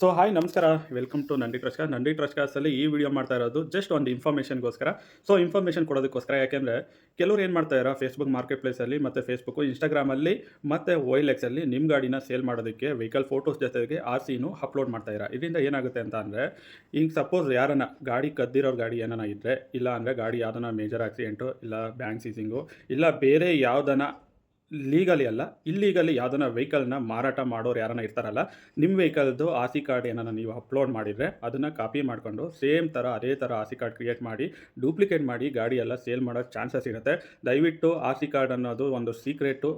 So hi ನಮಸ್ಕಾರ, welcome to Nandi Trust. Nandi ಟ್ರಸ್ಟ್ಗಾಸಲ್ಲಿ ಈ ವಿಡಿಯೋ ಮಾಡ್ತಾ ಇರೋದು ಜಸ್ಟ್ ಒಂದು ಇನ್ಫಾರ್ಮೇಷನ್ಗೋಸ್ಕರ. ಸೊ ಇನ್ಫಾರ್ಮೇಷನ್ ಕೊಡೋದಕ್ಕೋಸ್ಕರ, ಯಾಕೆಂದರೆ ಕೆಲವರು ಏನು ಮಾಡ್ತಾ ಇದ್ದಾರೆ, ಫೇಸ್ಬುಕ್ ಮಾರ್ಕೆಟ್ ಪ್ಲೇಸಲ್ಲಿ ಮತ್ತು ಫೇಸ್ಬುಕ್ಕು, ಇನ್ಸ್ಟಾಗ್ರಾಮಲ್ಲಿ ಮತ್ತು OLXಲ್ಲಿ ನಿಮ್ಮ ಗಾಡಿನ ಸೇಲ್ ಮಾಡೋದಕ್ಕೆ ವೆಹಿಕಲ್ ಫೋಟೋಸ್ ಜೊತೆಗೆ RCನೂ ಅಪ್ಲೋಡ್ ಮಾಡ್ತಾ ಇದ್ದಾರೆ. ಇದರಿಂದ ಏನಾಗುತ್ತೆ ಅಂತ ಅಂದರೆ, ಈಗ ಸಪೋಸ್ ಯಾರನ್ನ ಗಾಡಿ ಕದ್ದಿರೋ ಗಾಡಿ ಏನಾನ ಇದ್ದರೆ, ಇಲ್ಲ ಅಂದರೆ ಗಾಡಿ ಯಾವ್ದನ ಮೇಜರ್ ಆಕ್ಸಿಡೆಂಟು, ಇಲ್ಲ ಬ್ಯಾಂಕ್ ಸೀಸಿಂಗು, ಇಲ್ಲ ಬೇರೆ ಯಾವುದನ ಲೀಗಲಿ ಅಲ್ಲ ಇಲ್ಲೀಗಲಿ ಯಾವುದನ್ನ ವೆಹಿಕಲ್ನ ಮಾರಾಟ ಮಾಡೋರು ಯಾರನ್ನ ಇರ್ತಾರಲ್ಲ, ನಿಮ್ಮ ವೆಹಿಕಲ್ದು RC ಕಾರ್ಡ್ ಏನಾನ ನೀವು ಅಪ್ಲೋಡ್ ಮಾಡಿದರೆ ಅದನ್ನು ಕಾಪಿ ಮಾಡಿಕೊಂಡು ಸೇಮ್ ಥರ ಅದೇ ಥರ RC ಕಾರ್ಡ್ ಕ್ರಿಯೇಟ್ ಮಾಡಿ ಡೂಪ್ಲಿಕೇಟ್ ಮಾಡಿ ಗಾಡಿ ಎಲ್ಲ ಸೇಲ್ ಮಾಡೋ ಚಾನ್ಸಸ್ ಇರುತ್ತೆ. ದಯವಿಟ್ಟು RC ಕಾರ್ಡ್ ಅನ್ನೋದು ಒಂದು ಸೀಕ್ರೆಟು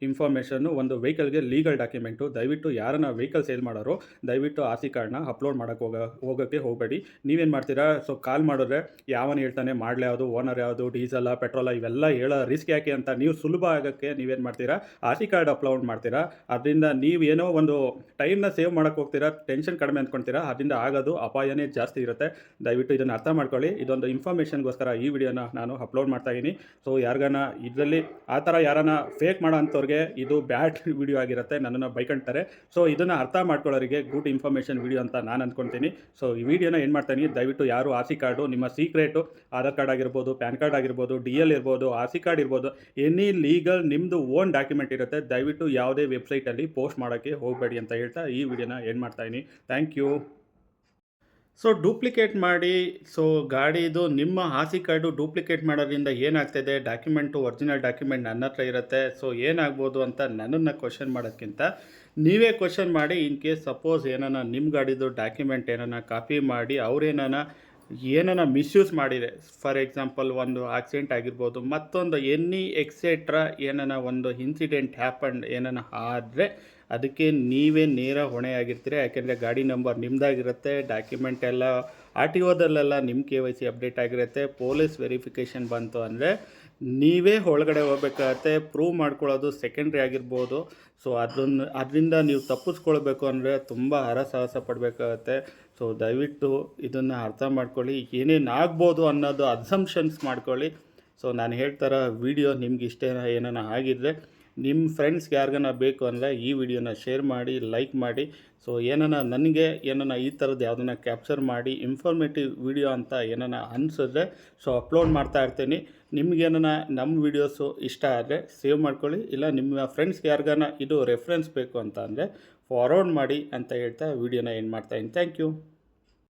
ಇನ್ಫಾರ್ಮೇಷನ್ನು, ಒಂದು ವೆಹಿಕಲ್ಗೆ ಲೀಗಲ್ ಡಾಕ್ಯುಮೆಂಟು. ದಯವಿಟ್ಟು ಯಾರನ್ನ ವೆಹಿಕಲ್ ಸೇಲ್ ಮಾಡೋರು ದಯವಿಟ್ಟು RC ಕಾರ್ಡ್ನ ಅಪ್ಲೋಡ್ ಮಾಡೋಕ್ಕೆ ಹೋಗೋಕ್ಕೆ ಹೋಗಬೇಡಿ. ನೀವೇನು ಮಾಡ್ತೀರಾ, ಸೊ ಕಾಲ್ ಮಾಡಿದ್ರೆ ಯಾವನು ಹೇಳ್ತಾನೆ ಮಾಡಲೇ ಯಾವುದು, ಓನರ್ ಯಾವುದು, ಡೀಸೆಲ್ಲ ಪೆಟ್ರೋಲ ಇವೆಲ್ಲ ಹೇಳೋ ರಿಸ್ಕ್ ಯಾಕೆ ಅಂತ ನೀವು ಸುಲಭ ಆಗೋಕ್ಕೆ ನೀವೇನು ಮಾಡ್ತೀರಾ, RC ಕಾರ್ಡ್ ಅಪ್ಲೋಡ್ ಮಾಡ್ತೀರಾ. ಅದರಿಂದ ನೀವೇನೋ ಒಂದು ಟೈಮ್ನ ಸೇವ್ ಮಾಡೋಕ್ಕೆ ಹೋಗ್ತೀರಾ, ಟೆನ್ಷನ್ ಕಡಿಮೆ ಅಂದ್ಕೊಳ್ತೀರಾ, ಅದರಿಂದ ಆಗೋದು ಅಪಾಯನೇ ಜಾಸ್ತಿ ಇರುತ್ತೆ. ದಯವಿಟ್ಟು ಇದನ್ನು ಅರ್ಥ ಮಾಡ್ಕೊಳ್ಳಿ. ಇದೊಂದು ಇನ್ಫಾರ್ಮೇಷನ್ಗೋಸ್ಕರ ಈ ವಿಡಿಯೋನ ನಾನು ಅಪ್ಲೋಡ್ ಮಾಡ್ತಾಯಿದ್ದೀನಿ. ಸೊ ಯಾರಿಗಾನ ಇದರಲ್ಲಿ ಆ ಥರ ಯಾರನ್ನ ಫೇಕ್ ಮಾಡೋ ಅಂಥವ್ರಿಗೆ ಇದು ಬ್ಯಾಡ್ ವಿಡಿಯೋ ಆಗಿರುತ್ತೆ, ನನ್ನನ್ನು ಬೈಕೊಂತಾರೆ. ಸೊ ಇದನ್ನು ಅರ್ಥ ಮಾಡ್ಕೊಳ್ಳೋರಿಗೆ ಗುಡ್ ಇನ್ಫಾರ್ಮೇಷನ್ ವಿಡಿಯೋ ಅಂತ ನಾನು ಅಂದ್ಕೊಳ್ತೀನಿ. ಸೊ ಈ ವಿಡಿಯೋನ ಏನು ಮಾಡ್ತೀನಿ, ದಯವಿಟ್ಟು ಯಾರು RC ಕಾರ್ಡು ನಿಮ್ಮ ಸೀಕ್ರೆಟು, ಆಧಾರ್ ಕಾರ್ಡ್ ಆಗಿರ್ಬೋದು, ಪ್ಯಾನ್ ಕಾರ್ಡ್ ಆಗಿರ್ಬೋದು, DL ಇರ್ಬೋದು, RC ಕಾರ್ಡ್ ಇರ್ಬೋದು, ಎನಿ ಲೀಗಲ್ ನಿಮ್ಮದು ಓನ್ ಡಾಕ್ಯುಮೆಂಟ್ ಇರುತ್ತೆ, ದಯವಿಟ್ಟು ಯಾವುದೇ ವೆಬ್ಸೈಟಲ್ಲಿ ಪೋಸ್ಟ್ ಮಾಡೋಕ್ಕೆ ಹೋಗಬೇಡಿ ಅಂತ ಹೇಳ್ತಾ ಈ ವಿಡಿಯೋನ ಏನು ಮಾಡ್ತಾಯಿದ್ದೀನಿ. Thank you. ಸೊ ಡೂಪ್ಲಿಕೇಟ್ ಮಾಡಿ, ಸೊ ಗಾಡಿದು ನಿಮ್ಮ RC ಕಾರ್ಡು ಡೂಪ್ಲಿಕೇಟ್ ಮಾಡೋದ್ರಿಂದ ಏನಾಗ್ತಿದೆ, ಡಾಕ್ಯುಮೆಂಟು ಒರಿಜಿನಲ್ ಡಾಕ್ಯುಮೆಂಟ್ ನನ್ನ ಹತ್ರ ಇರುತ್ತೆ. ಸೊ ಏನಾಗ್ಬೋದು ಅಂತ ನನ್ನನ್ನು ಕ್ವಶನ್ ಮಾಡೋಕ್ಕಿಂತ ನೀವೇ ಕ್ವಶನ್ ಮಾಡಿ, ಇನ್ ಕೇಸ್ ಸಪೋಸ್ ಏನಾನ ನಿಮ್ಮ ಗಾಡಿದು ಡಾಕ್ಯುಮೆಂಟ್ ಏನಾನ ಕಾಪಿ ಮಾಡಿ ಏನಾನ ಮಿಸ್ಯೂಸ್ ಮಾಡಿದೆ, ಫಾರ್ ಎಕ್ಸಾಂಪಲ್ ಒಂದು ಆಕ್ಸಿಡೆಂಟ್ ಆಗಿರ್ಬೋದು, ಮತ್ತೊಂದು ಎಕ್ಸೆಟ್ರಾ ಏನಾನ ಒಂದು ಇನ್ಸಿಡೆಂಟ್ ಹ್ಯಾಪಂಡ್ ಏನಾನ ಆದರೆ ಅದಕ್ಕೆ ನೀವೇ ನೇರ ಹೊಣೆಯಾಗಿರ್ತೀರ. ಯಾಕೆಂದರೆ ಗಾಡಿ ನಂಬರ್ ನಿಮ್ಮದಾಗಿರುತ್ತೆ, ಡಾಕ್ಯುಮೆಂಟ್ ಎಲ್ಲ RTOದಲ್ಲೆಲ್ಲ ನಿಮ್ಮ KYC ಅಪ್ಡೇಟ್ ಆಗಿರುತ್ತೆ. ಪೊಲೀಸ್ ವೆರಿಫಿಕೇಷನ್ ಬಂತು ಅಂದರೆ ನೀವೇ ಒಳಗಡೆ ಹೋಗ್ಬೇಕಾಗತ್ತೆ. ಪ್ರೂವ್ ಮಾಡ್ಕೊಳ್ಳೋದು ಸೆಕೆಂಡ್ರಿ ಆಗಿರ್ಬೋದು. ಸೊ ಅದರಿಂದ ನೀವು ತಪ್ಪಿಸ್ಕೊಳ್ಬೇಕು ಅಂದರೆ ತುಂಬ ಹರಸಾಹಸ ಪಡಬೇಕಾಗತ್ತೆ. ಸೊ ದಯವಿಟ್ಟು ಇದನ್ನು ಅರ್ಥ ಮಾಡ್ಕೊಳ್ಳಿ, ಏನೇನು ಆಗ್ಬೋದು ಅನ್ನೋದು ಅಸಂಪ್ಷನ್ಸ್ ಮಾಡ್ಕೊಳ್ಳಿ. ಸೊ ನಾನು ಹೇಳ್ತಾರ ವಿಡಿಯೋ ನಿಮ್ಗೆ ಇಷ್ಟ ಏನಾನ ಆಗಿದ್ದರೆ ನಿಮ್ಮ ಫ್ರೆಂಡ್ಸ್ಗೆ ಯಾರಿಗಾನ ಬೇಕು ಅಂದರೆ ಈ ವಿಡಿಯೋನ ಶೇರ್ ಮಾಡಿ, ಲೈಕ್ ಮಾಡಿ. ಸೊ ನನಗೆ ಈ ಥರದ್ದು ಯಾವುದನ್ನ ಕ್ಯಾಪ್ಚರ್ ಮಾಡಿ ಇನ್ಫಾರ್ಮೇಟಿವ್ ವಿಡಿಯೋ ಅಂತ ಅನಿಸಿದ್ರೆ ಸೊ ಅಪ್ಲೋಡ್ ಮಾಡ್ತಾ ಇರ್ತೀನಿ. ನಮ್ಮ ವೀಡಿಯೋಸು ಇಷ್ಟ ಆದರೆ ಸೇವ್ ಮಾಡ್ಕೊಳ್ಳಿ, ಇಲ್ಲ ನಿಮ್ಮ ಫ್ರೆಂಡ್ಸ್ಗೆ ಯಾರಿಗಾನ ಇದು ರೆಫರೆನ್ಸ್ ಬೇಕು ಅಂತ ಅಂದರೆ ಫಾರ್ವರ್ಡ್ ಮಾಡಿ ಅಂತ ಹೇಳ್ತಾ ವಿಡಿಯೋನ ಏನು ಮಾಡ್ತಾಯಿದ್ದೀನಿ. Thank you.